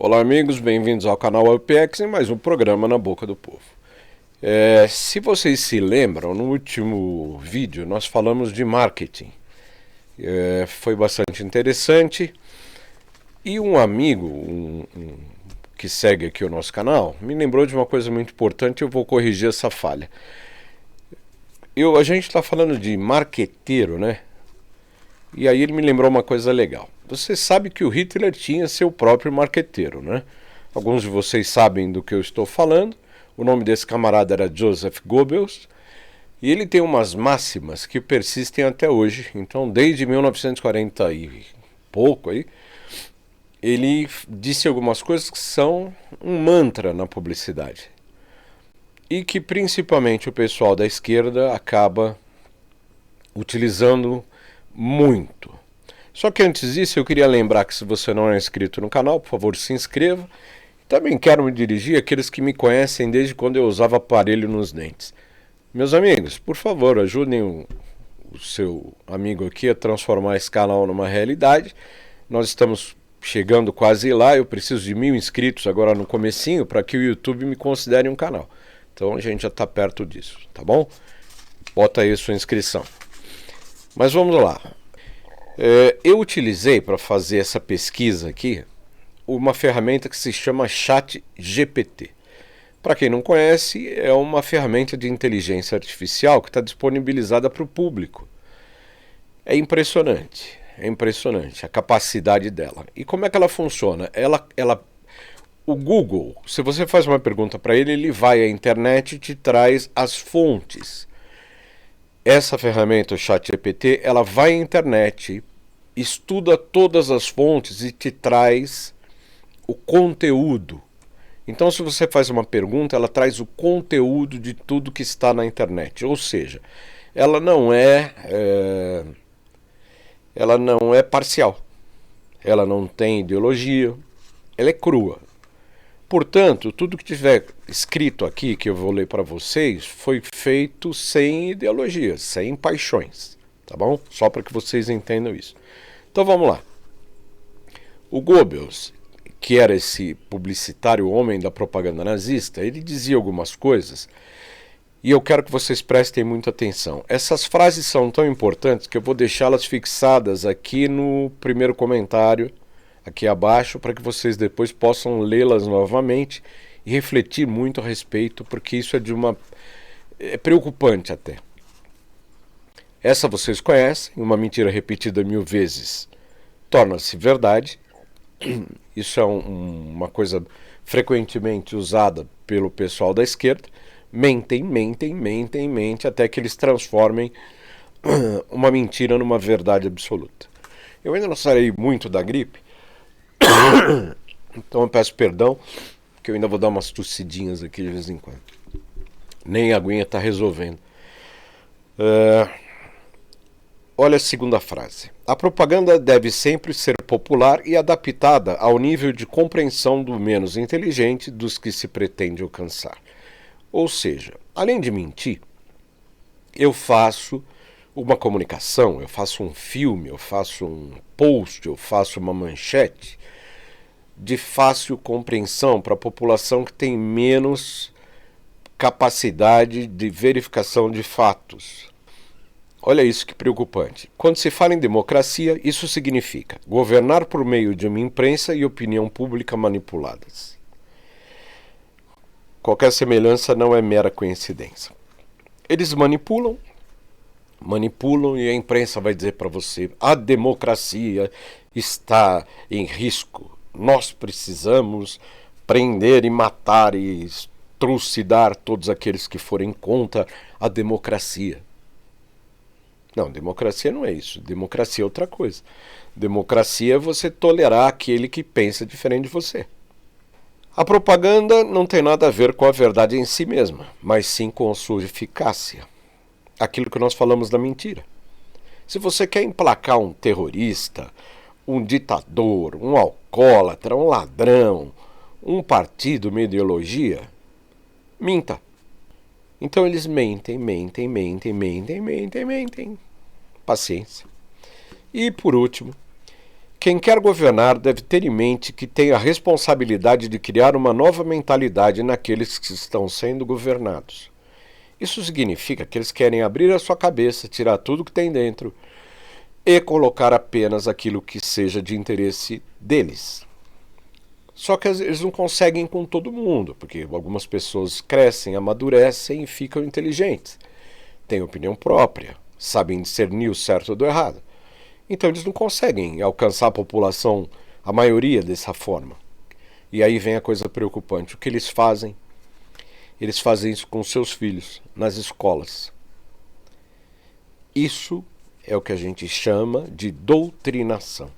Olá amigos, bem-vindos ao canal UpX e mais um programa na boca do povo. Se vocês se lembram, no último vídeo nós falamos de marketing. Foi bastante interessante e um amigo que segue aqui o nosso canal me lembrou de uma coisa muito importante e eu vou corrigir essa falha. A gente está falando de marqueteiro, né? E aí ele me lembrou uma coisa legal. Você sabe que o Hitler tinha seu próprio marqueteiro, né? Alguns de vocês sabem do que eu estou falando. O nome desse camarada era Joseph Goebbels. E ele tem umas máximas que persistem até hoje. Então, desde 1940 e pouco aí, ele disse algumas coisas que são um mantra na publicidade. E que principalmente o pessoal da esquerda acaba utilizando muito. Só que antes disso eu queria lembrar que se você não é inscrito no canal, por favor se inscreva. Também quero me dirigir àqueles que me conhecem desde quando eu usava aparelho nos dentes. Meus amigos, por favor, ajudem o seu amigo aqui a transformar esse canal numa realidade. Nós estamos chegando quase lá, eu preciso de 1000 inscritos agora no comecinho para que o YouTube me considere um canal. Então a gente já está perto disso, tá bom? Bota aí a sua inscrição. Mas vamos lá. Eu utilizei para fazer essa pesquisa aqui uma ferramenta que se chama ChatGPT. Para quem não conhece, é uma ferramenta de inteligência artificial que está disponibilizada para o público. É impressionante a capacidade dela. E como é que ela funciona? O Google, se você faz uma pergunta para ele, ele vai à internet e te traz as fontes. Essa ferramenta, o ChatGPT, ela vai à internet, estuda todas as fontes e te traz o conteúdo. Então, se você faz uma pergunta, ela traz o conteúdo de tudo que está na internet. Ou seja, ela não é parcial. Ela não tem ideologia. Ela é crua. Portanto, tudo que tiver escrito aqui, que eu vou ler para vocês, foi feito sem ideologias, sem paixões, tá bom? Só para que vocês entendam isso. Então vamos lá. O Goebbels, que era esse publicitário homem da propaganda nazista, ele dizia algumas coisas e eu quero que vocês prestem muita atenção. Essas frases são tão importantes que eu vou deixá-las fixadas aqui no primeiro comentário, aqui abaixo, para que vocês depois possam lê-las novamente e refletir muito a respeito, porque isso é preocupante até. Essa vocês conhecem, uma mentira repetida 1000 vezes torna-se verdade. Isso é uma coisa frequentemente usada pelo pessoal da esquerda. Mentem, até que eles transformem uma mentira numa verdade absoluta. Eu ainda não sarei muito da gripe, então eu peço perdão, que eu ainda vou dar umas tossidinhas aqui de vez em quando. Nem a aguinha está resolvendo. Olha a segunda frase. A propaganda deve sempre ser popular e adaptada ao nível de compreensão do menos inteligente dos que se pretende alcançar. Ou seja, além de mentir, eu faço uma comunicação, eu faço um filme, eu faço um post, eu faço uma manchete de fácil compreensão para a população que tem menos capacidade de verificação de fatos. Olha isso que preocupante. Quando se fala em democracia, isso significa governar por meio de uma imprensa e opinião pública manipuladas. Qualquer semelhança não é mera coincidência. Eles manipulam e a imprensa vai dizer para você: a democracia está em risco. Nós precisamos prender e matar e trucidar todos aqueles que forem contra a democracia. Não, democracia não é isso. Democracia é outra coisa. Democracia é você tolerar aquele que pensa diferente de você. A propaganda não tem nada a ver com a verdade em si mesma, mas sim com a sua eficácia. Aquilo que nós falamos da mentira. Se você quer emplacar um terrorista, um ditador, um alcoólatra, um ladrão, um partido, uma ideologia, minta. Então eles mentem. Paciência. E por último, Quem quer governar deve ter em mente que tem a responsabilidade de criar uma nova mentalidade naqueles que estão sendo governados. Isso significa que eles querem abrir a sua cabeça, tirar tudo que tem dentro e colocar apenas aquilo que seja de interesse deles. Só que eles não conseguem com todo mundo, porque algumas pessoas crescem, amadurecem e ficam inteligentes, têm opinião própria, sabem discernir o certo do errado. Então eles não conseguem alcançar a população, a maioria, dessa forma. E aí vem a coisa preocupante. O que eles fazem? Eles fazem isso com seus filhos, nas escolas. Isso é o que a gente chama de doutrinação.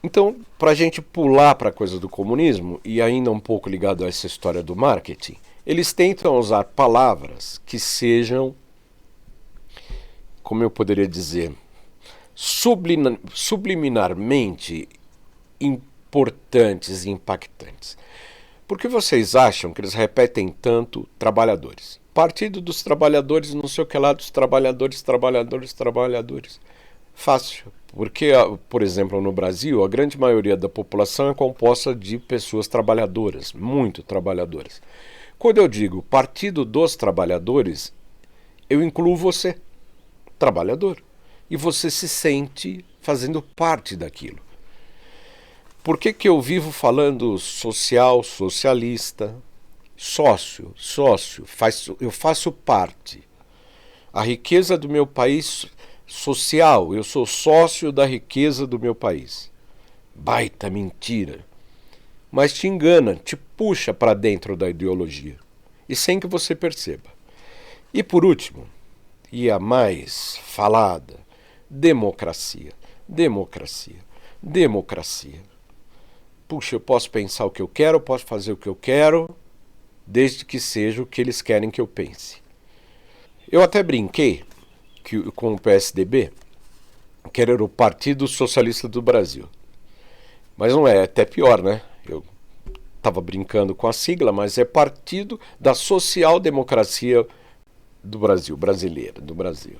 Então, para a gente pular para a coisa do comunismo, e ainda um pouco ligado a essa história do marketing, eles tentam usar palavras que sejam, como eu poderia dizer, subliminarmente importantes e impactantes. Por que vocês acham que eles repetem tanto trabalhadores? Partido dos trabalhadores, não sei o que lá, dos trabalhadores. Fácil. Porque, por exemplo, no Brasil, a grande maioria da população é composta de pessoas trabalhadoras, muito trabalhadoras. Quando eu digo Partido dos Trabalhadores, eu incluo você, trabalhador. E você se sente fazendo parte daquilo. Por que eu vivo falando social, socialista, sócio, eu faço parte. A riqueza do meu país social, eu sou sócio da riqueza do meu país. Baita mentira. Mas te engana, te puxa para dentro da ideologia. E sem que você perceba. E por último, e a mais falada, democracia. Puxa, eu posso pensar o que eu quero, eu posso fazer o que eu quero, desde que seja o que eles querem que eu pense. Eu até brinquei com o PSDB, que era o Partido Socialista do Brasil. Mas não é, até pior, né? Eu estava brincando com a sigla, mas é Partido da Social Democracia do Brasil, brasileira, do Brasil.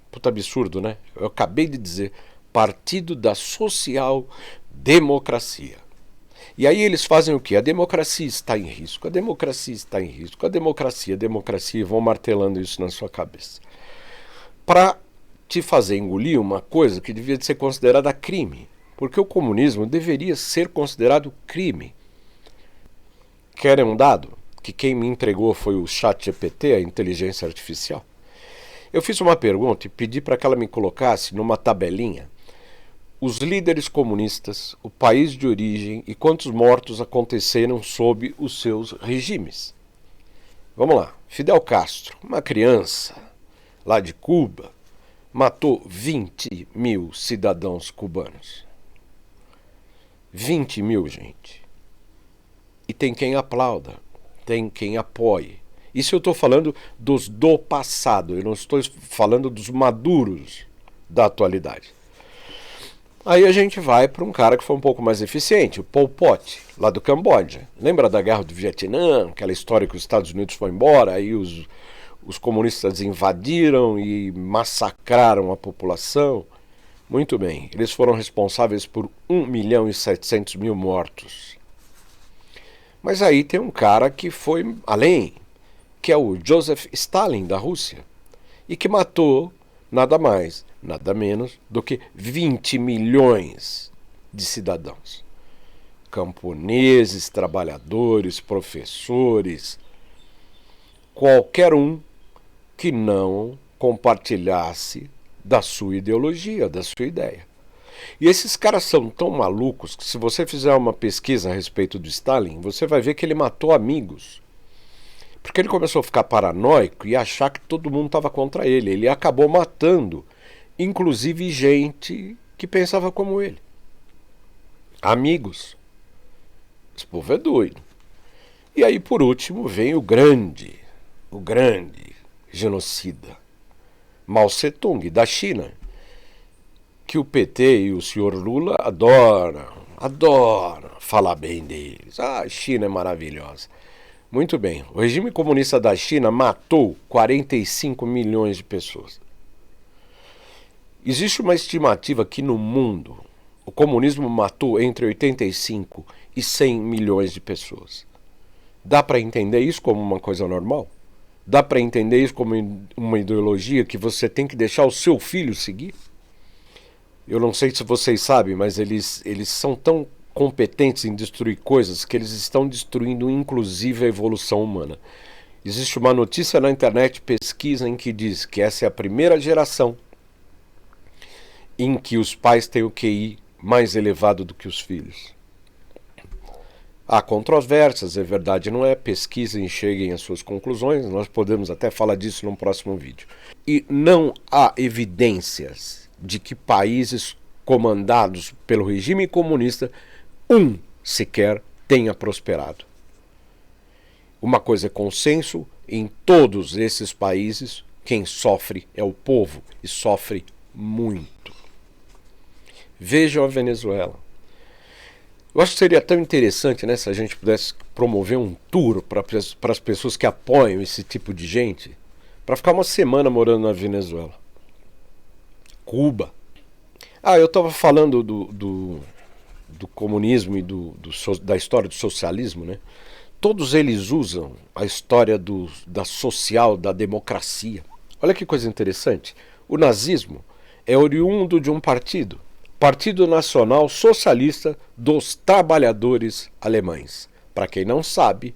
Puta absurdo, né? Eu acabei de dizer Partido da Social Democracia. E aí eles fazem o quê? A democracia está em risco, a democracia, e vão martelando isso na sua cabeça. Para te fazer engolir uma coisa que devia ser considerada crime. Porque o comunismo deveria ser considerado crime. Querem um dado? Que quem me entregou foi o ChatGPT, a inteligência artificial. Eu fiz uma pergunta e pedi para que ela me colocasse numa tabelinha os líderes comunistas, o país de origem e quantos mortos aconteceram sob os seus regimes. Vamos lá. Fidel Castro, uma criança lá de Cuba, matou 20 mil cidadãos cubanos. 20 mil, gente. E tem quem aplauda, tem quem apoie. Isso eu estou falando dos do passado, eu não estou falando dos maduros da atualidade. Aí a gente vai para um cara que foi um pouco mais eficiente, o Pol Pot, lá do Camboja. Lembra da Guerra do Vietnã, aquela história que os Estados Unidos foram embora, aí os comunistas invadiram e massacraram a população? Muito bem, eles foram responsáveis por 1.700.000 mortos. Mas aí tem um cara que foi além, que é o Joseph Stalin, da Rússia, e que matou nada mais, nada menos do que 20 milhões de cidadãos. Camponeses, trabalhadores, professores, qualquer um que não compartilhasse da sua ideologia, da sua ideia. E esses caras são tão malucos que se você fizer uma pesquisa a respeito do Stalin, você vai ver que ele matou amigos. Porque ele começou a ficar paranoico e achar que todo mundo estava contra ele. Ele acabou matando, inclusive gente que pensava como ele. Amigos. Esse povo é doido. E aí, por último, vem o grande genocida, Mao Tse-tung, da China, que o PT e o senhor Lula adoram falar bem deles. Ah, a China é maravilhosa. Muito bem, o regime comunista da China matou 45 milhões de pessoas. Existe uma estimativa que no mundo O comunismo matou entre 85 e 100 milhões de pessoas. Dá para entender isso como uma coisa normal? Dá para entender isso como uma ideologia que você tem que deixar o seu filho seguir? Eu não sei se vocês sabem, mas eles são tão competentes em destruir coisas que eles estão destruindo inclusive a evolução humana. Existe uma notícia na internet, pesquisa, em que diz que essa é a primeira geração em que os pais têm o QI mais elevado do que os filhos. Há controvérsias, é verdade, não é? Pesquisem e cheguem às suas conclusões, nós podemos até falar disso num próximo vídeo. E não há evidências de que países comandados pelo regime comunista, sequer tenha prosperado. Uma coisa é consenso, em todos esses países, quem sofre é o povo, e sofre muito. Vejam a Venezuela. Eu acho que seria tão interessante, né, se a gente pudesse promover um tour para as pessoas que apoiam esse tipo de gente, para ficar uma semana morando na Venezuela. Cuba. Eu estava falando do comunismo e da história do socialismo, né? Todos eles usam a história da social, da democracia. Olha que coisa interessante. O nazismo é oriundo de um partido, Partido Nacional Socialista dos Trabalhadores Alemães. Para quem não sabe,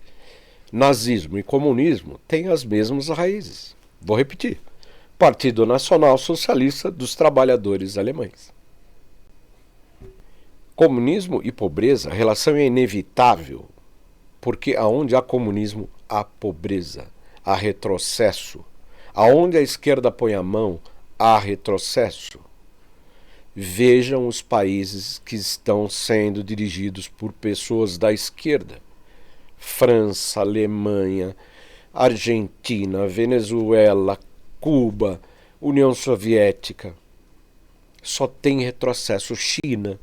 nazismo e comunismo têm as mesmas raízes. Vou repetir. Partido Nacional Socialista dos Trabalhadores Alemães. Comunismo e pobreza, a relação é inevitável, porque aonde há comunismo, há pobreza, há retrocesso. Aonde a esquerda põe a mão, há retrocesso. Vejam os países que estão sendo dirigidos por pessoas da esquerda. França, Alemanha, Argentina, Venezuela, Cuba, União Soviética. Só tem retrocesso. China.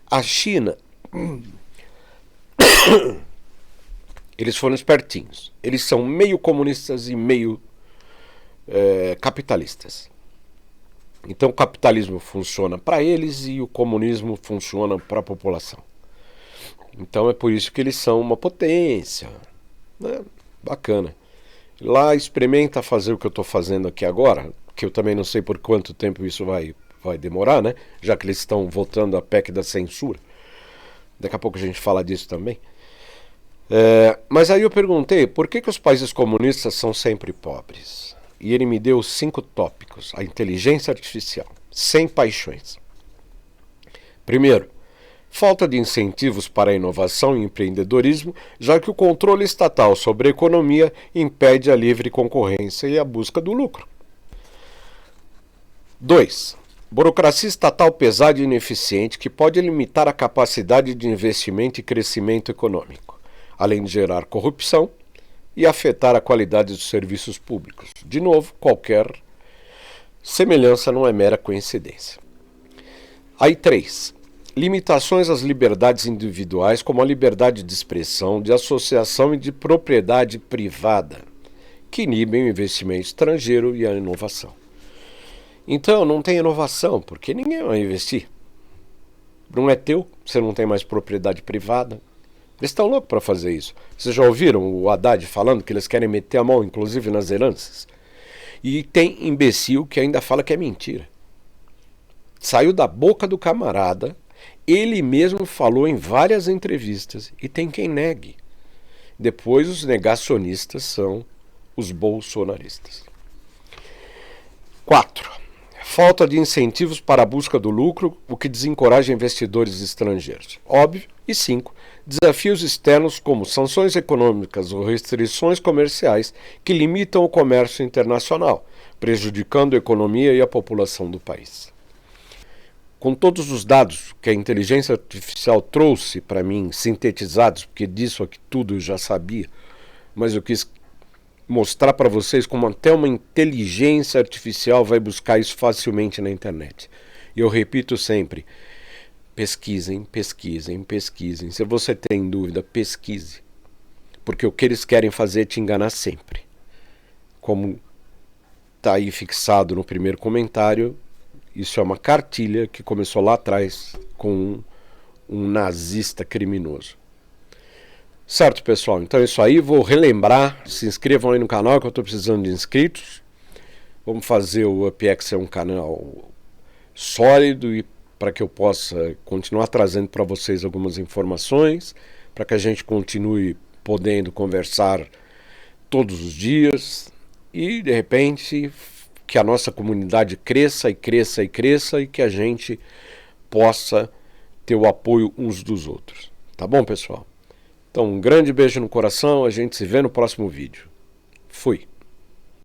A China, eles foram espertinhos. Eles são meio comunistas e meio capitalistas. Então o capitalismo funciona para eles e o comunismo funciona para a população. Então é por isso que eles são uma potência. Né? Bacana. Lá experimenta fazer o que eu estou fazendo aqui agora, que eu também não sei por quanto tempo isso vai demorar, né? Já que eles estão votando a PEC da censura. Daqui a pouco a gente fala disso também. Mas aí eu perguntei, por que os países comunistas são sempre pobres? E ele me deu 5 tópicos. A inteligência artificial, sem paixões. Primeiro, falta de incentivos para a inovação e empreendedorismo, já que o controle estatal sobre a economia impede a livre concorrência e a busca do lucro. 2. Burocracia estatal pesada e ineficiente que pode limitar a capacidade de investimento e crescimento econômico, além de gerar corrupção e afetar a qualidade dos serviços públicos. De novo, qualquer semelhança não é mera coincidência. Aí 3. Limitações às liberdades individuais, como a liberdade de expressão, de associação e de propriedade privada, que inibem o investimento estrangeiro e a inovação. Então, não tem inovação, porque ninguém vai investir. Não é teu, você não tem mais propriedade privada. Eles estão loucos para fazer isso. Vocês já ouviram o Haddad falando que eles querem meter a mão, inclusive, nas heranças? E tem imbecil que ainda fala que é mentira. Saiu da boca do camarada, ele mesmo falou em várias entrevistas, e tem quem negue. Depois, os negacionistas são os bolsonaristas. 4. Falta de incentivos para a busca do lucro, o que desencoraja investidores estrangeiros. Óbvio. E 5. Desafios externos como sanções econômicas ou restrições comerciais que limitam o comércio internacional, prejudicando a economia e a população do país. Com todos os dados que a inteligência artificial trouxe para mim, sintetizados, porque disso aqui tudo eu já sabia, mas eu quis mostrar para vocês como até uma inteligência artificial vai buscar isso facilmente na internet. E eu repito sempre, pesquisem, pesquisem, pesquisem. Se você tem dúvida, pesquise. Porque o que eles querem fazer é te enganar sempre. Como está aí fixado no primeiro comentário, isso é uma cartilha que começou lá atrás, com um nazista criminoso. Certo, pessoal? Então é isso aí. Vou relembrar. Se inscrevam aí no canal que eu estou precisando de inscritos. Vamos fazer o UpX ser um canal sólido e para que eu possa continuar trazendo para vocês algumas informações, para que a gente continue podendo conversar todos os dias e, de repente, que a nossa comunidade cresça e cresça e cresça e que a gente possa ter o apoio uns dos outros. Tá bom, pessoal? Então, um grande beijo no coração, a gente se vê no próximo vídeo. Fui!